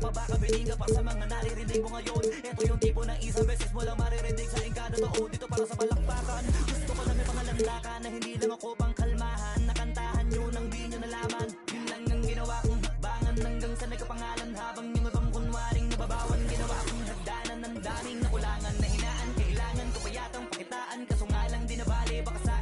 pa ba kabiling ka pa sa mga naririnig mo ngayon? Ito yung tipo ng isang beses mo lang maririnig sa engkano totoo dito para sa palakpakan. Gusto ko lang may pangalandakan na hindi lang ako pang kalmahan. Nakantahan nyo nang di nyo nalaman. Yun lang ang ginawa kong hakbangan hanggang sa nagkapangalan. Habang yung ibang kunwaring nababawan, ginawa kong hagdanan ng daming nakulangan na hinaan. Kailangan ko pa yatang pakitaan, kaso nga lang di nabali baka sa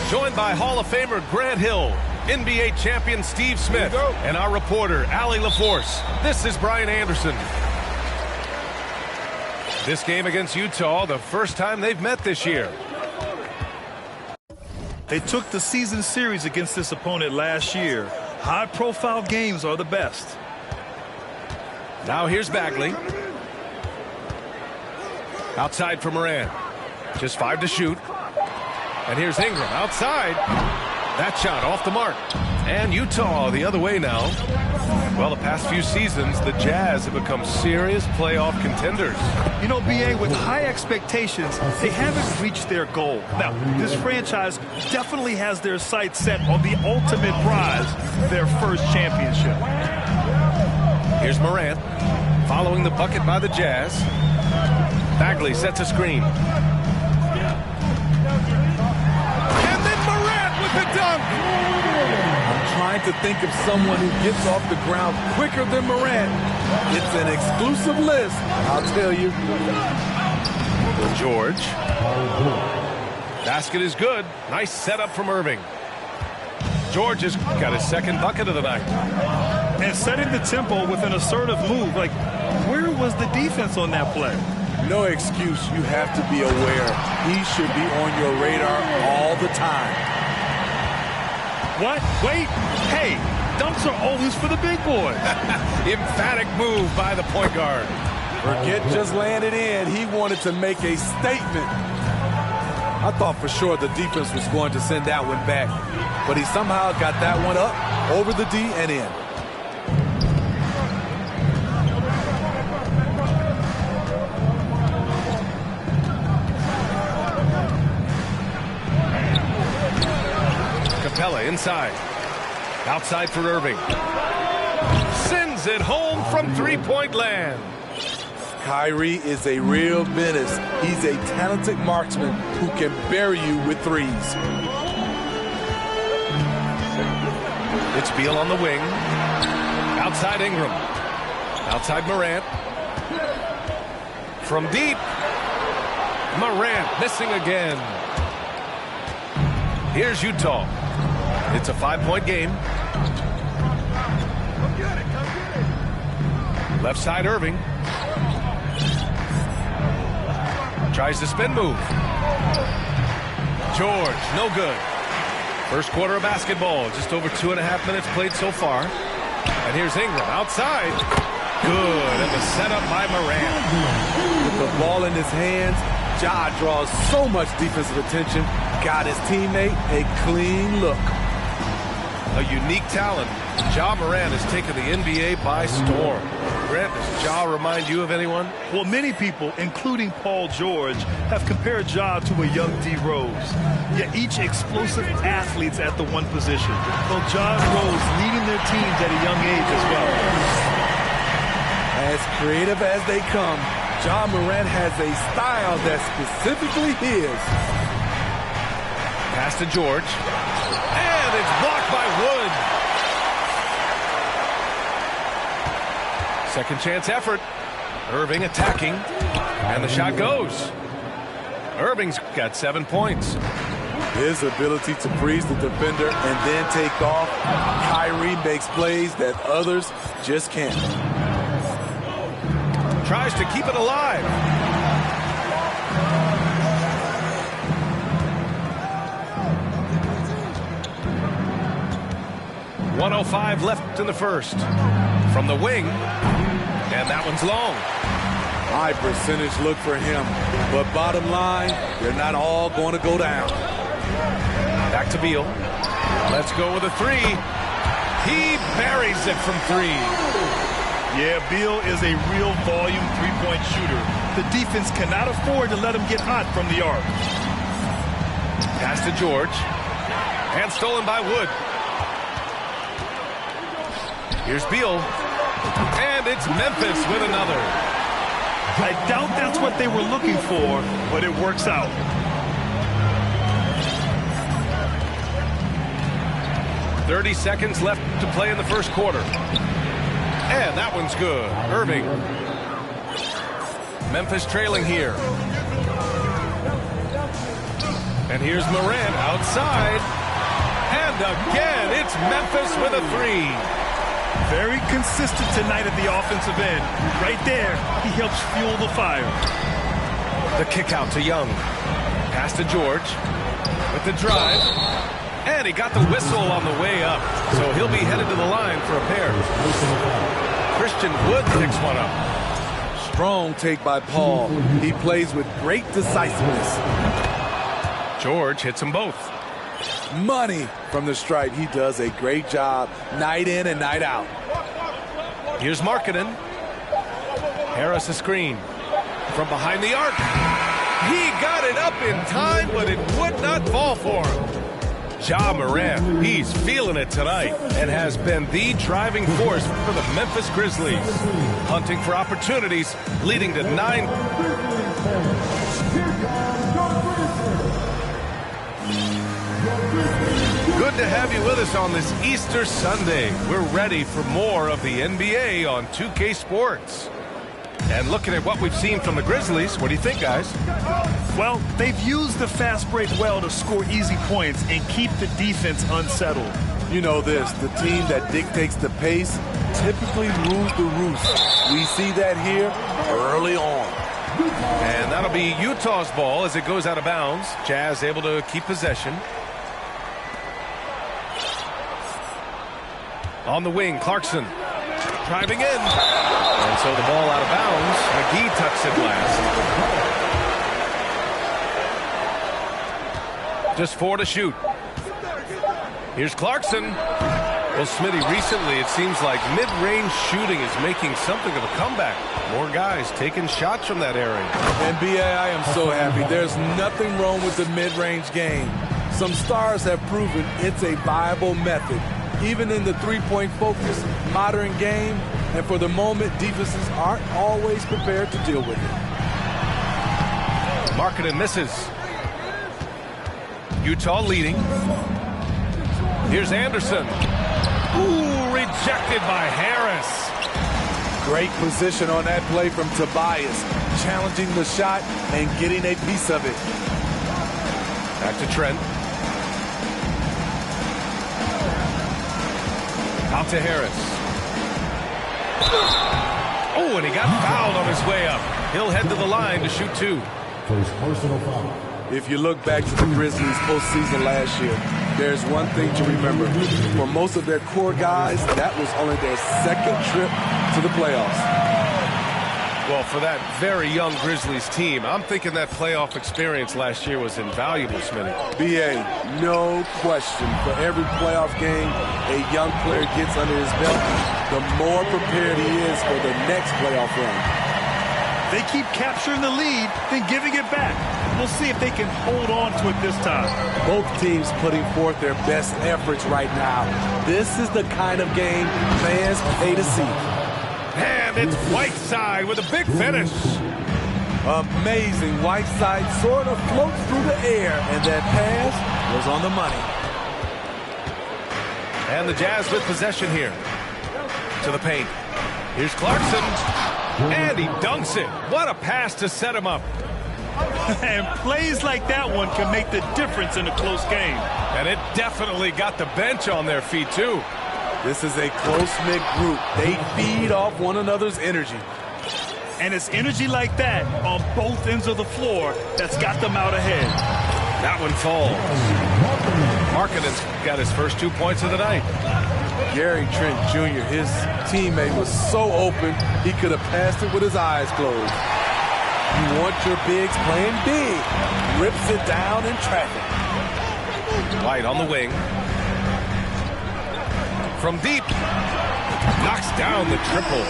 Joined by Hall of Famer Grant Hill, NBA champion Steve Smith, and our reporter, Allie LaForce. This is Brian Anderson. This game against Utah, the first time they've met this year. They took the season series against this opponent last year. High-profile games are the best. Now here's Bagley. Outside for Moran. Just 5 to shoot. And here's Ingram outside. That shot off the mark. And Utah the other way now. Well, the past few seasons, the Jazz have become serious playoff contenders. You know, B.A., with high expectations, they haven't reached their goal. Now, this franchise definitely has their sights set on the ultimate prize, their first championship. Here's Morant, following the bucket by the Jazz. Bagley sets a screen. Trying to think of someone who gets off the ground quicker than Morant. It's an exclusive list, I'll tell you. George. Basket is good. Nice setup from Irving. George has got his second bucket of the night. And setting the tempo with an assertive move. Like, where was the defense on that play? No excuse. You have to be aware. He should be on your radar all the time. What? Wait. Hey, dunks are always for the big boys. Emphatic move by the point guard. Forget just laying it in. He wanted to make a statement. I thought for sure the defense was going to send that one back, but he somehow got that one up, over the D, and in. Capella inside. Outside for Irving. Sends it home from three-point land. Kyrie is a real menace. He's a talented marksman who can bury you with threes. It's Beal on the wing. Outside Ingram. Outside Morant. From deep. Morant missing again. Here's Utah. It's a 5-point game. Left side Irving. Tries the spin move. George, no good. First quarter of basketball, just over 2.5 minutes played so far. And here's Ingram outside. Good, and the setup by Morant. With the ball in his hands, Ja draws so much defensive attention. Got his teammate a clean look. A unique talent. Ja Morant has taken the NBA by storm. Grant, does Ja remind you of anyone? Well, many people, including Paul George, have compared Ja to a young D. Rose. Yet each explosive athlete's at the one position. Though Ja and Rose leading their teams at a young age as well. As creative as they come, Ja Morant has a style that's specifically his. Pass to George. And it's blocked by Wood. Second chance effort. Irving attacking. And the shot goes. Irving's got 7 points. His ability to freeze the defender and then take off. Kyrie makes plays that others just can't. Tries to keep it alive. .105 left in the first. From the wing. And that one's long. High percentage look for him. But bottom line, they're not all going to go down. Back to Beal. Let's go with a three. He buries it from three. Yeah, Beal is a real volume three-point shooter. The defense cannot afford to let him get hot from the arc. Pass to George. And stolen by Wood. Here's Beal. And it's Memphis with another. I doubt that's what they were looking for, but it works out. .30 seconds left to play in the first quarter. And that one's good. Irving. Memphis trailing here. And here's Morant outside. And again, it's Memphis with a three. Very consistent tonight at the offensive end. Right there, he helps fuel the fire. The kick out to Young. Pass to George. With the drive. And he got the whistle on the way up. So he'll be headed to the line for a pair. Christian Wood picks one up. Strong take by Paul. He plays with great decisiveness. George hits them both. Money from the stripe. He does a great job night in and night out. Here's Markkanen. Harris a screen. From behind the arc. He got it up in time, but it would not fall for him. Ja Morant, he's feeling it tonight and has been the driving force for the Memphis Grizzlies. Hunting for opportunities, leading to 9. Good to have you with us on this Easter Sunday. We're ready for more of the NBA on 2K Sports. And looking at what we've seen from the Grizzlies, what do you think, guys? Well, they've used the fast break well to score easy points and keep the defense unsettled. You know this, the team that dictates the pace typically rules the roost. We see that here early on. And that'll be Utah's ball as it goes out of bounds. Jazz able to keep possession. On the wing, Clarkson driving in. And so the ball out of bounds. McGee tucks it last. Just 4 to shoot. Here's Clarkson. Well, Smitty, recently it seems like mid-range shooting is making something of a comeback. More guys taking shots from that area. NBA, I am so happy. There's nothing wrong with the mid-range game. Some stars have proven it's a viable method, even in the three-point focus modern game. And for the moment, defenses aren't always prepared to deal with it. Markkanen misses. Utah leading. Here's Anderson. Ooh, rejected by Harris. Great position on that play from Tobias, challenging the shot and getting a piece of it. Back to Trent. Out to Harris. Oh, and he got fouled on his way up. He'll head to the line to shoot 2. First personal foul. If you look back to the Grizzlies postseason last year, there's one thing to remember. For most of their core guys, that was only their second trip to the playoffs. Well, for that very young Grizzlies team, I'm thinking that playoff experience last year was invaluable, Smitty. BA, no question. For every playoff game a young player gets under his belt, the more prepared he is for the next playoff run. They keep capturing the lead, then giving it back. We'll see if they can hold on to it this time. Both teams putting forth their best efforts right now. This is the kind of game fans pay to see. And it's Whiteside with a big finish. Amazing. Whiteside sort of floats through the air, and that pass was on the money. And the Jazz with possession here. To the paint. Here's Clarkson. And he dunks it. What a pass to set him up. And plays like that one can make the difference in a close game. And it definitely got the bench on their feet, too. This is a close-knit group. They feed off one another's energy. And it's energy like that on both ends of the floor that's got them out ahead. That one falls. Markkanen's got his first 2 points of the night. Gary Trent Jr., his teammate, was so open, he could have passed it with his eyes closed. You want your bigs playing big. Rips it down in traffic. White on the wing. From deep. Knocks down the triple.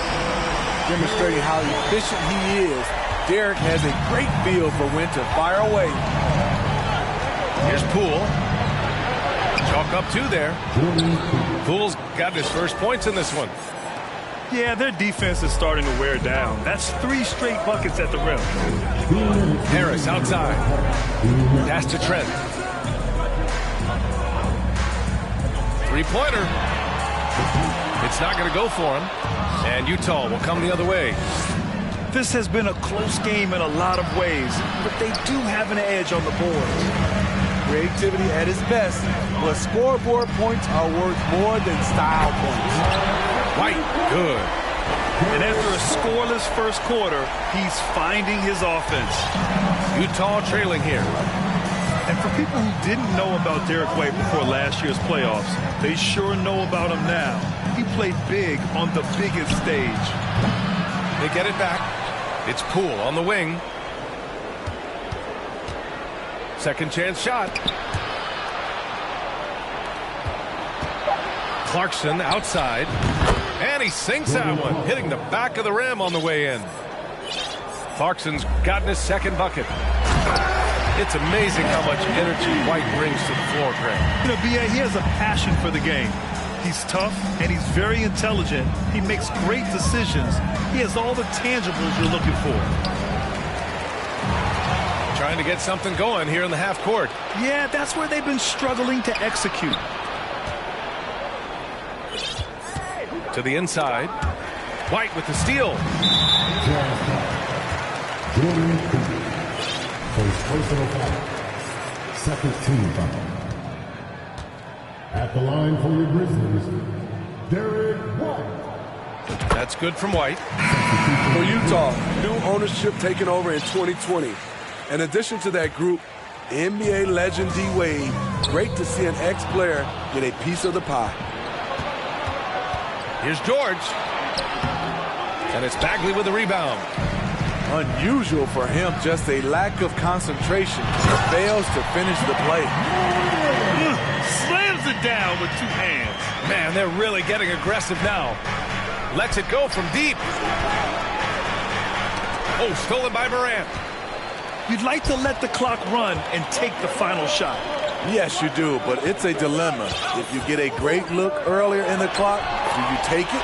Demonstrating how efficient he is. Derek has a great feel for when to fire away. Here's Poole. Chalk up 2 there. Poole's got his first points in this one. Yeah, their defense is starting to wear down. That's 3 straight buckets at the rim. Harris outside. Pass to Trent. Three-pointer. It's not going to go for him. And Utah will come the other way. This has been a close game in a lot of ways, but they do have an edge on the boards. Creativity at its best, but scoreboard points are worth more than style points. White, good. And after a scoreless first quarter, he's finding his offense. Utah trailing here. And for people who didn't know about Derek White before last year's playoffs, they sure know about him now. He played big on the biggest stage. They get it back. It's Poole on the wing. Second chance shot. Clarkson outside. And he sinks that one, hitting the back of the rim on the way in. Clarkson's gotten his second bucket. It's amazing how much energy White brings to the floor, Greg. You know, B.A., he has a passion for the game. He's tough, and he's very intelligent. He makes great decisions. He has all the tangibles you're looking for. Trying to get something going here in the half court. Yeah, that's where they've been struggling to execute. To the inside. White with the steal. First personal foul. Second team foul. At the line for your Grizzlies, Derek White. That's good from White. For Utah, new ownership taking over in 2020. In addition to that group, NBA legend D-Wade. Great to see an ex-player get a piece of the pie. Here's George. And it's Bagley with the rebound. Unusual for him, just a lack of concentration. Fails to finish the play. Slams it down with 2 hands. Man, they're really getting aggressive now. Lets it go from deep. Oh, stolen by Morant. You'd like to let the clock run and take the final shot. Yes, you do, but it's a dilemma. If you get a great look earlier in the clock, do you take it?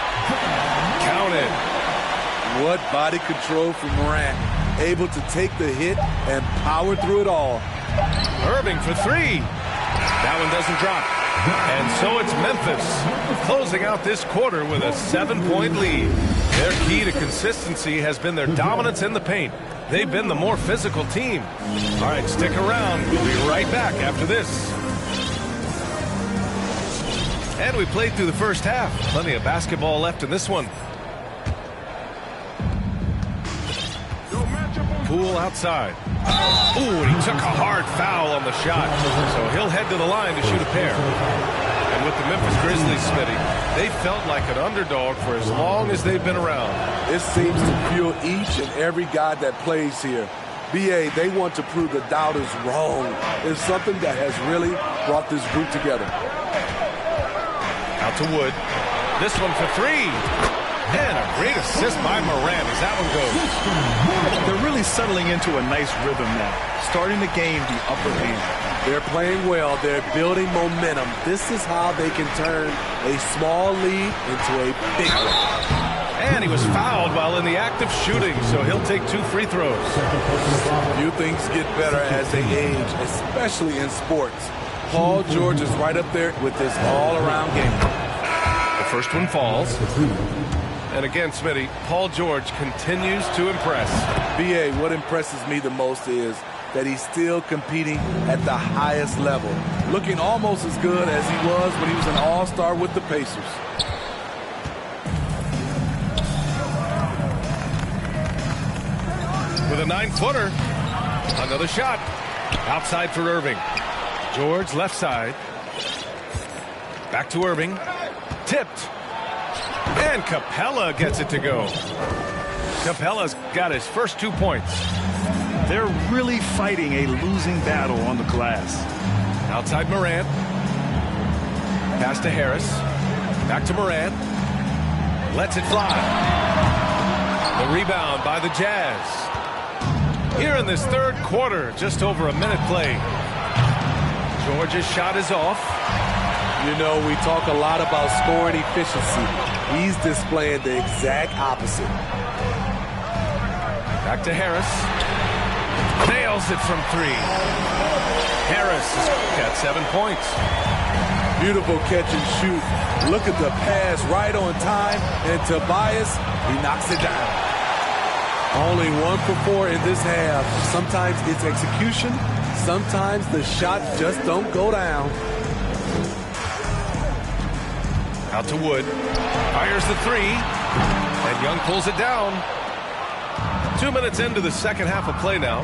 Count it. What body control from Morant. Able to take the hit and power through it all. Irving for 3. That one doesn't drop. And so it's Memphis closing out this quarter with a 7-point lead. Their key to consistency has been their dominance in the paint. They've been the more physical team. All right, stick around. We'll be right back after this. And we played through the first half. Plenty of basketball left in this one. Poole outside. Ooh, and he took a hard foul on the shot. So he'll head to the line to shoot a pair. And with the Memphis Grizzlies, Smitty, they felt like an underdog for as long as they've been around. It seems to fuel each and every guy that plays here. BA, they want to prove the doubters wrong. It's something that has really brought this group together. Out to Wood. This one for 3. And a great assist by Morant as that one goes. They're really settling into a nice rhythm now, starting to gain the upper hand. They're playing well. They're building momentum. This is how they can turn a small lead into a big one. And he was fouled while in the act of shooting, so he'll take 2 free throws. Few things get better as they age, especially in sports. Paul George is right up there with this all-around game. The first one falls. And again, Smitty, Paul George continues to impress. B.A., what impresses me the most is that he's still competing at the highest level, looking almost as good as he was when he was an all-star with the Pacers. With a 9-footer, another shot. Outside for Irving. George left side. Back to Irving. Tipped. And Capella gets it to go. Capella's got his first 2 points. They're really fighting a losing battle on the glass. Outside Morant. Pass to Harris. Back to Morant. Lets it fly. The rebound by the Jazz. Here in this third quarter, just over a minute played. George's shot is off. You know, we talk a lot about scoring efficiency. He's displaying the exact opposite. Back to Harris. Nails it from 3. Harris got 7 points. Beautiful catch and shoot. Look at the pass right on time. And Tobias, he knocks it down. Only 1 for 4 in this half. Sometimes it's execution. Sometimes the shot just don't go down. Out to Wood. Fires the 3. And Young pulls it down. 2 minutes into the second half of play now.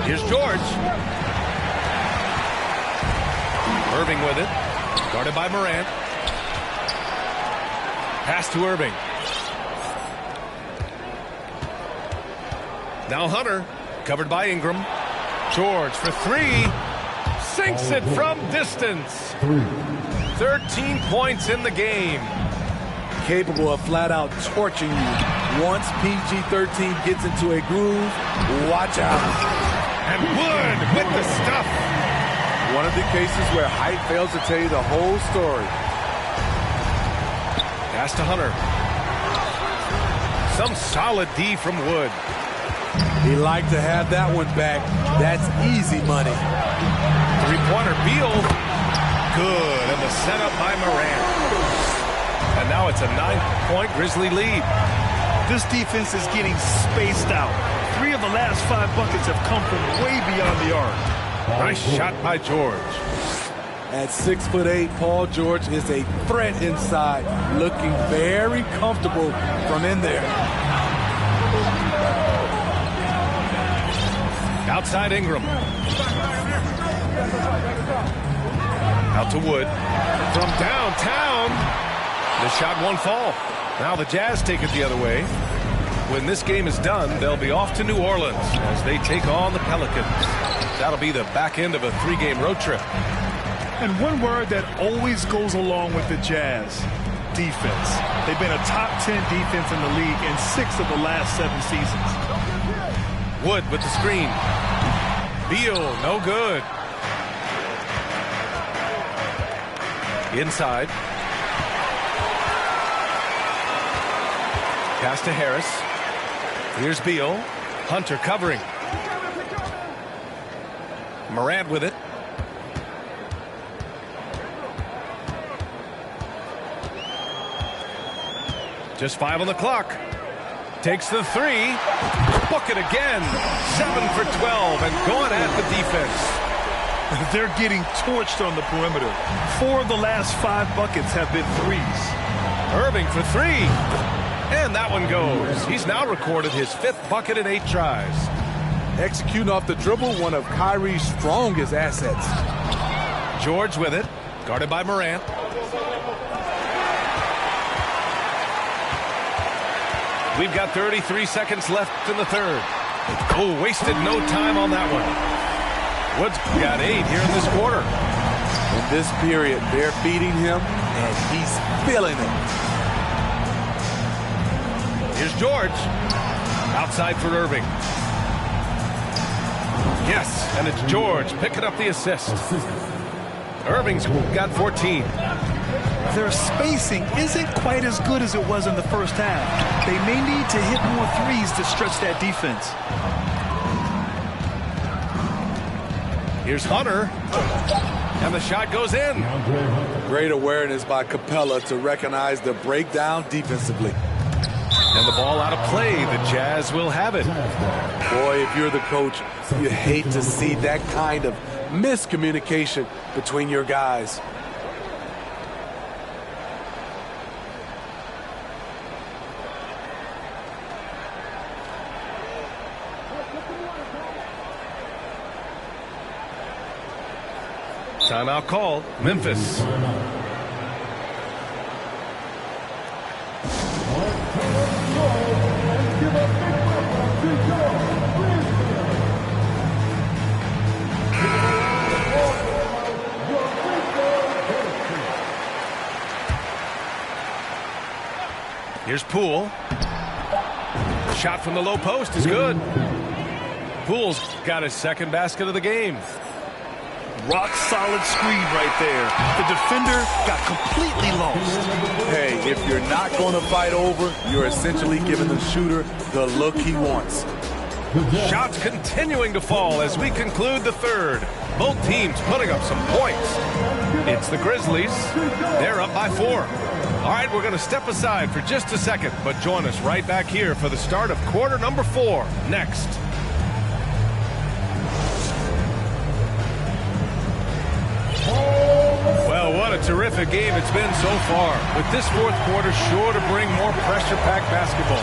Here's George. Irving with it. Guarded by Morant. Pass to Irving. Now Hunter, covered by Ingram. George for 3. Sinks it from distance. 13 points in the game. Capable of flat-out torching you. Once PG-13 gets into a groove, watch out. And Wood with the stuff. One of the cases where height fails to tell you the whole story. Pass to Hunter. Some solid D from Wood. He liked to have that one back. That's easy money. Three-pointer, Beal. Good, and the setup by Morant. And now it's a 9-point Grizzly lead. This defense is getting spaced out. 3 of the last 5 buckets have come from way beyond the arc. Nice shot by George. At 6'8", Paul George is a threat inside, looking very comfortable from in there. Outside Ingram. Out to Wood. From downtown. The shot won't fall. Now the Jazz take it the other way. When this game is done, they'll be off to New Orleans as they take on the Pelicans. That'll be the back end of a 3-game road trip. And one word that always goes along with the Jazz, defense. They've been a top 10 defense in the league in 6 of the last 7 seasons. Wood with the screen. Beal, no good. Inside. Pass to Harris. Here's Beal. Hunter covering. Morant with it. Just 5 on the clock. Takes the 3. Book it again. 7 for 12 and going at the defense. They're getting torched on the perimeter. 4 of the last 5 buckets have been 3s. Irving for 3. And that one goes. He's now recorded his 5th bucket in 8 tries. Executing off the dribble, one of Kyrie's strongest assets. George with it. Guarded by Morant. We've got 33 seconds left in the third. Oh, wasted no time on that one. Wood's got 8 here in this quarter. In this period, they're beating him, and he's feeling it. Here's George. Outside for Irving. Yes, and it's George picking up the assist. Irving's got 14. their spacing isn't quite as good as it was in the first half. They may need to hit more threes to stretch that defense. Here's Hunter. And the shot goes in. Great awareness by Capella to recognize the breakdown defensively. And the ball out of play. The Jazz will have it. Boy, if you're the coach, you hate to see that kind of miscommunication between your guys. Timeout called. Memphis. Here's Poole. Shot from the low post is good. Poole's got his second basket of the game. Rock solid screen right there. The defender got completely lost. Hey, if you're not going to fight over, you're essentially giving the shooter the look he wants. Shots continuing to fall as we conclude the third. Both teams putting up some points. It's the Grizzlies. They're up by 4. All right, we're going to step aside for just a second, but join us right back here for the start of quarter number 4 next. Well, what a terrific game it's been so far, with this fourth quarter sure to bring more pressure-packed basketball.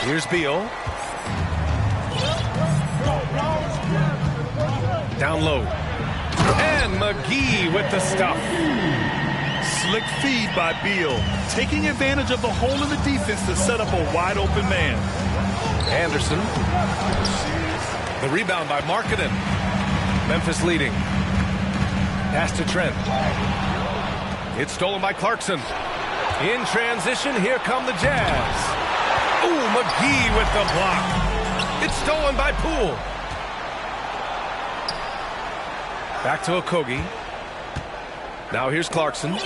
Here's Beal. Down low. And McGee with the stuff. Slick feed by Beal, taking advantage of the hole in the defense to set up a wide-open man. Anderson. The rebound by Markkanen. Memphis leading. Pass to Trent. It's stolen by Clarkson. In transition, here come the Jazz. Ooh, McGee with the block. It's stolen by Poole. Back to Okogie. Now here's Clarkson.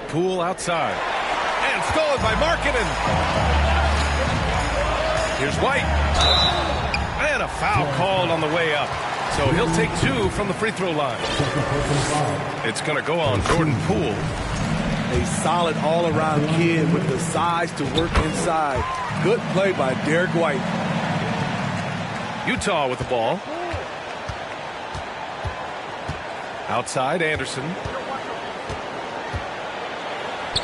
Poole outside. And stolen by Markkanen. Here's White. And a foul called on the way up. So he'll take 2 from the free throw line. It's going to go on Jordan Poole. A solid all-around kid with the size to work inside. Good play by Derek White. Utah with the ball. Outside, Anderson.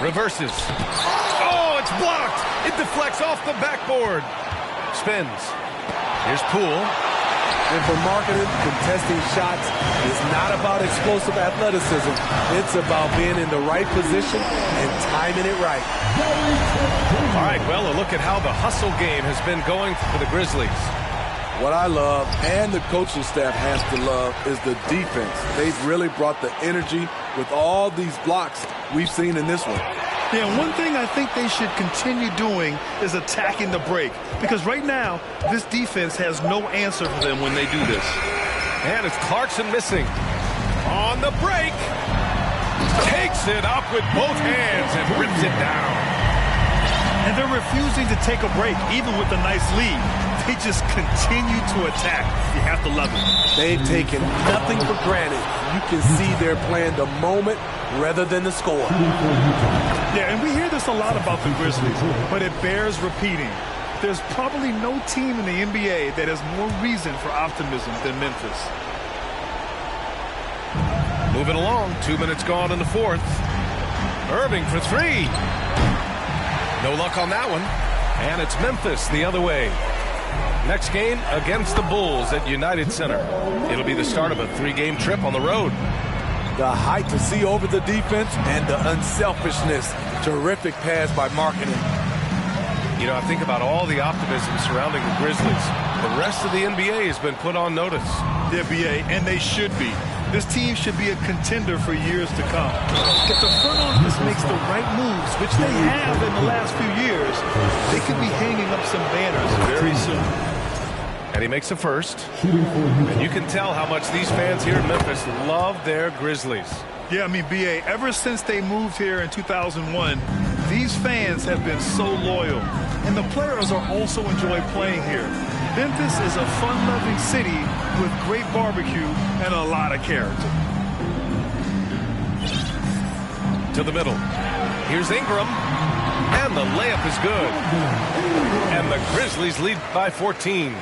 Reverses. Oh, it's blocked. It deflects off the backboard. Spins. Here's Poole. And for Markkanen, contesting shots is not about explosive athleticism. It's about being in the right position and timing it right. All right, well, a look at how the hustle game has been going for the Grizzlies. What I love, and the coaching staff has to love, is the defense. They've really brought the energy with all these blocks we've seen in this one. Yeah, one thing I think they should continue doing is attacking the break. Because right now, this defense has no answer for them when they do this. And it's Clarkson missing. On the break. Takes it up with both hands and rips it down. And they're refusing to take a break, even with a nice lead. They just continue to attack. You have to love it. They've taken nothing for granted. You can see they're playing the moment rather than the score. Yeah, and we hear this a lot about the Grizzlies, but it bears repeating. There's probably no team in the NBA that has more reason for optimism than Memphis. Moving along, 2 minutes gone in the fourth. Irving for 3. No luck on that one. And it's Memphis the other way. Next game against the Bulls at United Center. It'll be the start of a 3-game trip on the road. The height to see over the defense and the unselfishness. Terrific pass by Markkanen. You know, I think about all the optimism surrounding the Grizzlies. The rest of the NBA has been put on notice. The NBA, and they should be. This team should be a contender for years to come. If the front office makes the right moves, which they have in the last few years, they could be hanging up some banners very soon. And he makes the first. Shooting for Utah. And you can tell how much these fans here in Memphis love their Grizzlies. Yeah, I mean, B.A., ever since they moved here in 2001, these fans have been so loyal. And the players are also enjoy playing here. Memphis is a fun-loving city with great barbecue and a lot of character. To the middle. Here's Ingram. And the layup is good. And the Grizzlies lead by 14.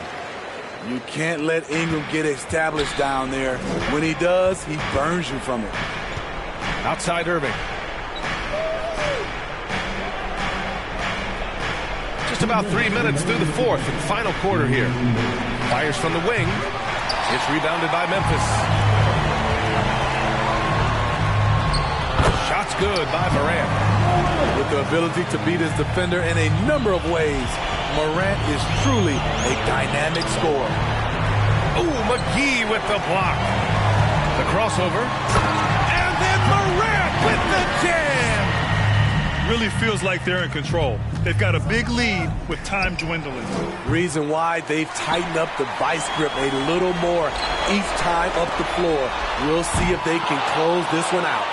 You can't let Ingram get established down there. When he does, he burns you from it. Outside Irving. Just about 3 minutes through the fourth and final quarter here. Fires from the wing. It's rebounded by Memphis. Shot's good by Morant. With the ability to beat his defender in a number of ways, Morant is truly a dynamic scorer. Oh, McGee with the block. The crossover. And then Morant with the jam. Really feels like they're in control. They've got a big lead with time dwindling. Reason why they've tightened up the vice grip a little more each time up the floor. We'll see if they can close this one out.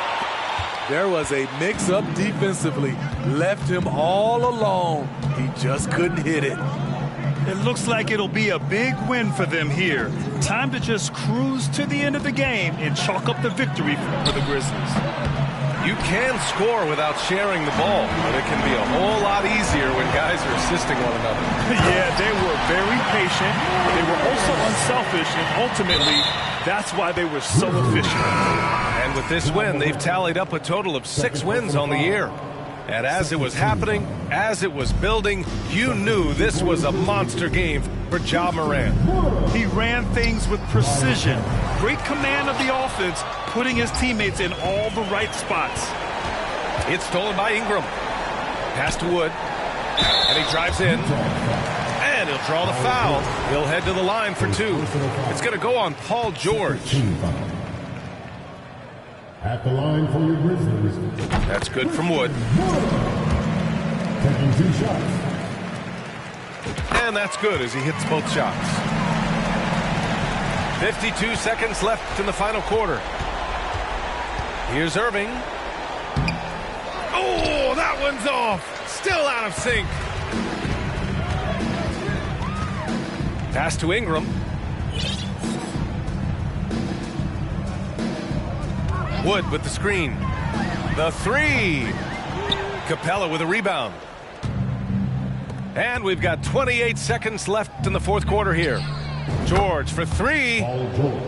There was a mix-up defensively. Left him all alone. He just couldn't hit it. It looks like it'll be a big win for them here. Time to just cruise to the end of the game and chalk up the victory for the Grizzlies. You can score without sharing the ball, but it can be a whole lot easier when guys are assisting one another. Yeah, they were very patient. They were also unselfish, and ultimately, that's why they were so efficient. And with this win, they've tallied up a total of 6 wins on the year. And as it was happening, as it was building, you knew this was a monster game for Ja Morant. He ran things with precision, great command of the offense, putting his teammates in all the right spots. It's stolen by Ingram. Pass to Wood. And he drives in. And he'll draw the foul. He'll head to the line for 2. It's going to go on Paul George. Team foul. At the line for your Grizzlies. That's good from Wood. Taking 2 shots. And that's good as he hits both shots. 52 seconds left in the final quarter. Here's Irving. Oh, that one's off. Still out of sync. Pass to Ingram. Wood with the screen. The 3. Capella with a rebound. And we've got 28 seconds left in the fourth quarter here. George for 3.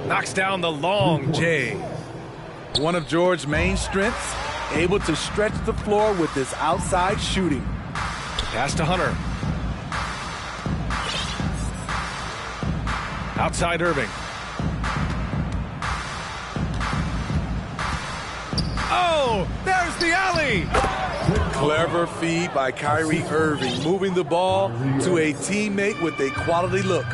Knocks down the long J. One of George's main strengths, able to stretch the floor with his outside shooting. Pass to Hunter. Outside Irving. Oh, there's the alley. Clever feed by Kyrie Irving, moving the ball to a teammate with a quality look.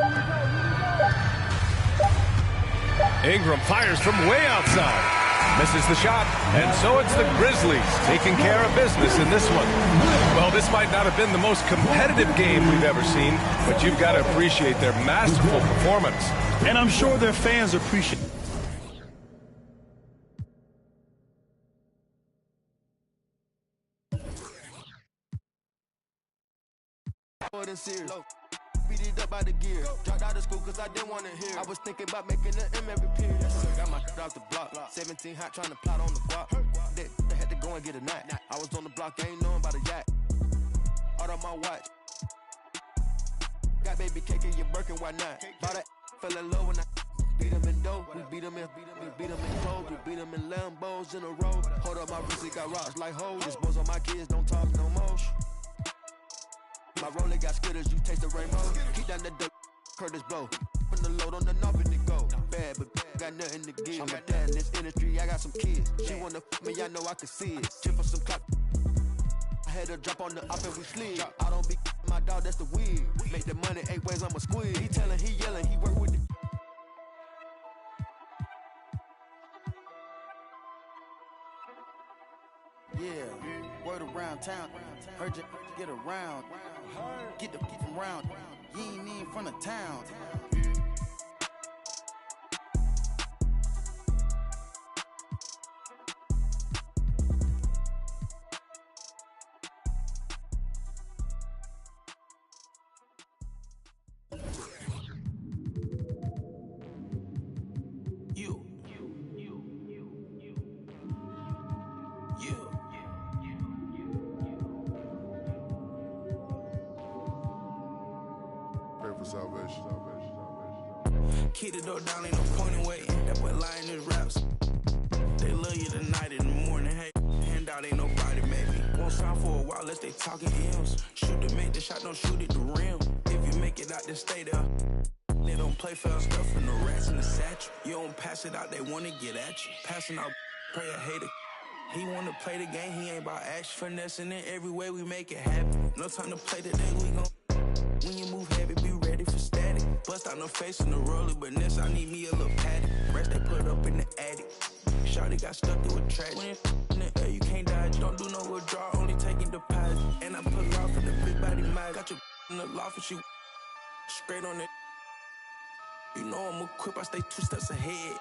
Ingram fires from way outside. Misses the shot, and so it's the Grizzlies taking care of business in this one. Well, this might not have been the most competitive game we've ever seen, but you've got to appreciate their masterful performance. And I'm sure their fans appreciate it. Beat it up by the gear. Dropped out of school cause I didn't want to hear. I was thinking about making an M every period. Got my off the block. 17 hot trying to plot on the block. They had to go and get a knot. I was on the block, ain't knowing about a yacht. Out on my watch. Got baby cake in your Birkin, why not? Bought that, fell in love when I beat him in dope. We beat him in clothes. We beat him in Lambos in a row. Hold up, my wrist, got rocks like hoes. This boys on my kids, don't talk no more. My roller got skitters, you taste the rainbow. Keep down the dirt, Curtis blow. Put the load on the knob and it go. Bad, but got nothing to give. I'm a dad in this industry, I got some kids. She wanna f me, I know I can see it. Chip for some clock. I had her drop on the up and we slid. I don't be my dog, that's the weird. Make the money 8 ways, I'ma squeeze. He telling, he yelling, he work with the. Yeah, word around town. Heard you get around. Get the from round. You ain't in front of town. Keep the door down, ain't no point in waiting. That boy lying his raps. They love you tonight in the morning. Hey, hand out, ain't nobody maybe. Won't sound for a while unless they talking M's. Shoot to make the shot, don't shoot at the rim. If you make it out, then stay there. They don't play fair stuff and the rats in the satchel. You don't pass it out, they wanna get at you. Passing out, pray a hater. He wanna play the game, he ain't about action. Finessing it every way we make it happen. No time to play today, we gon' when you move heavy, be ready for static. Bust out no face in the roller, but this I need me a little paddock. Rest they put up in the attic. Shawty got stuck through a track. When it's in the air, you can't dodge. Don't do no withdrawal, only taking deposit. And I pull off in the big body mag. Got your in the loft and she straight on it. You know I'm equipped, I stay 2 steps ahead.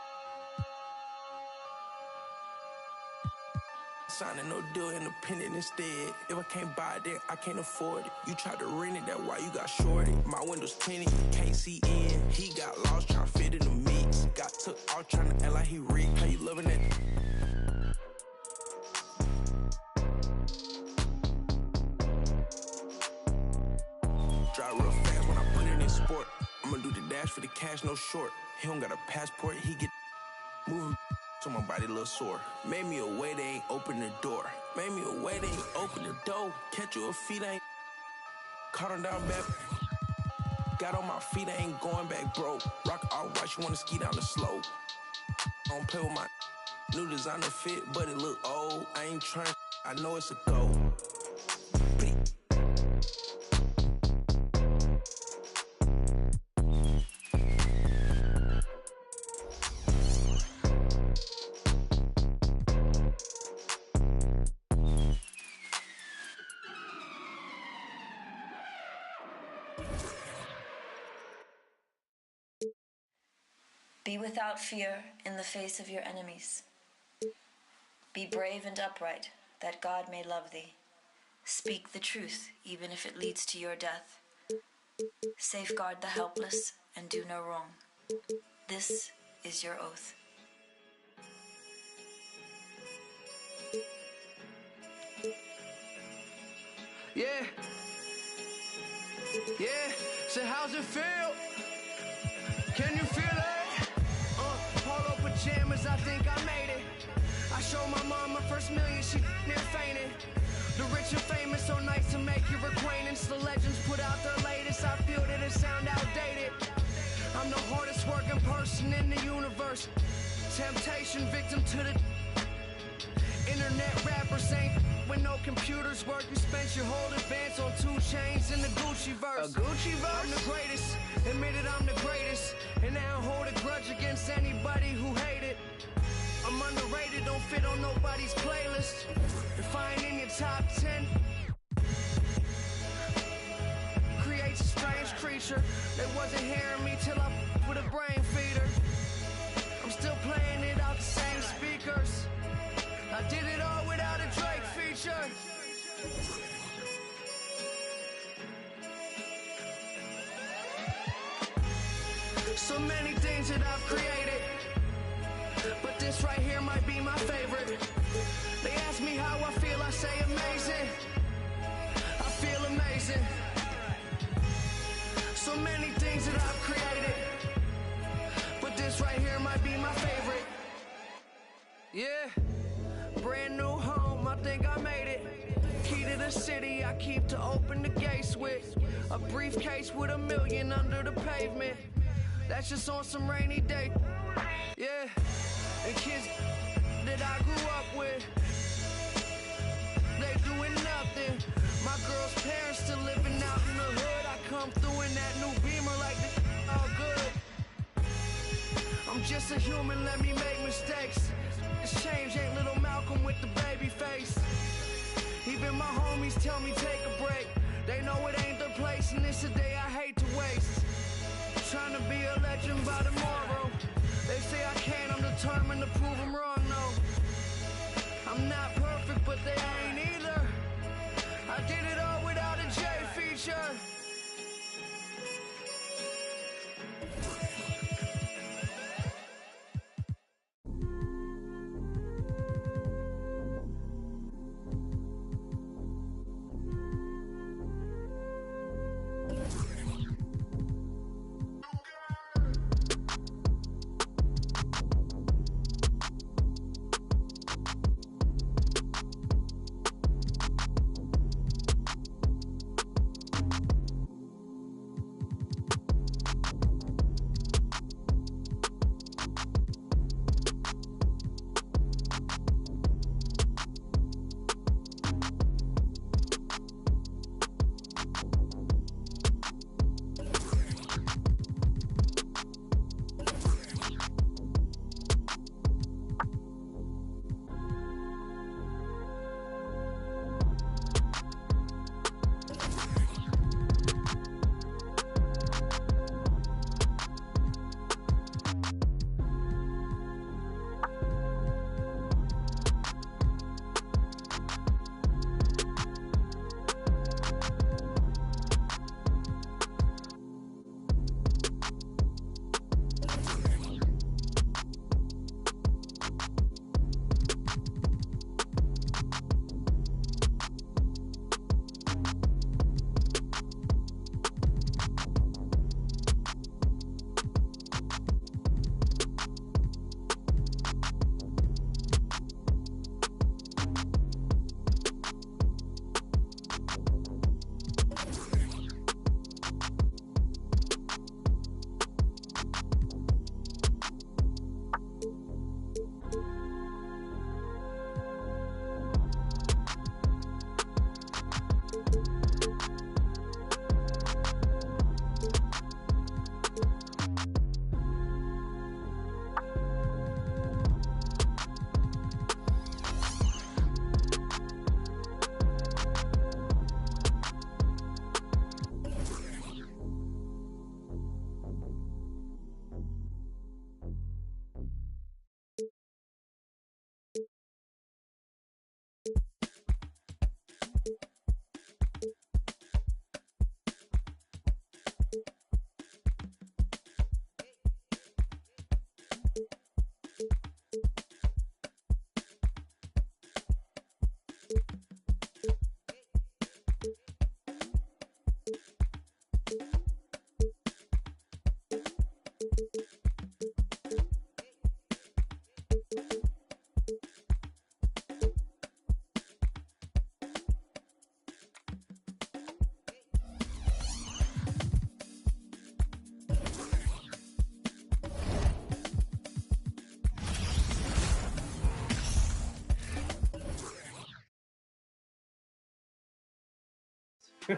Signing no deal, independent instead. If I can't buy it, then I can't afford it. You tried to rent it, that's why you got shorted. My windows tinted, you can't see in. He got lost trying to fit in the mix. Got took out trying to act like he rigged. How you loving that? Drive real fast when I put it in sport. I'ma do the dash for the cash, no short. He don't got a passport, he get moving. So my body a little sore. Made me a way, they ain't open the door. Made me a way, they ain't open the door. Catch you a feet, I ain't caught him down back. Got on my feet, I ain't going back, bro. Rock all white, you wanna ski down the slope. I don't play with my new designer fit, but it look old. I ain't trying, I know it's a go. Be without fear in the face of your enemies. Be brave and upright, that God may love thee. Speak the truth, even if it leads to your death. Safeguard the helpless and do no wrong. This is your oath. Yeah. So how's it feel? Can you feel it? Polo pajamas, I think I made it. I showed my mom my first million, she near fainted. The rich and famous, so nice to make your acquaintance. The legends put out their latest, I feel that it sound outdated. I'm the hardest working person in the universe. Temptation victim to the internet rappers ain't when no computers work. You spent your whole advance on 2 chains in the Gucci verse. A Gucci verse? I'm the greatest, admitted I'm the greatest. And I don't hold a grudge against anybody who hate it. I'm underrated, don't fit on nobody's playlist. If I ain't in your top 10, creates a strange creature. They wasn't hearing me till I with a brain feeder. I'm still playing it out the same speakers. I did it all without a Drake feature. So many things that I've created, but this right here might be my favorite. They ask me how I feel, I say amazing. I feel amazing. So many things that I've created, but this right here might be my favorite. Yeah. Brand new home, I think I made it. Key to the city, I keep to open the gates with. A briefcase with $1 million under the pavement. That's just on some rainy day. Yeah, and kids that I grew up with, they doing nothing. My girl's parents still living out in the hood. I come through in that new Beamer like this all good. I'm just a human, let me make mistakes. This change ain't little Malcolm with the baby face. Even my homies tell me take a break. They know it ain't their place and it's a day I hate to waste. Trying to be a legend by tomorrow. They say I can't, I'm determined to prove them wrong, no. I'm not perfect, but they ain't either. I did it all without a J feature.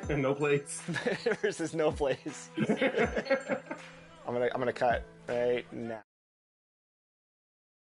No plays. versus no plays. I'm gonna cut right now.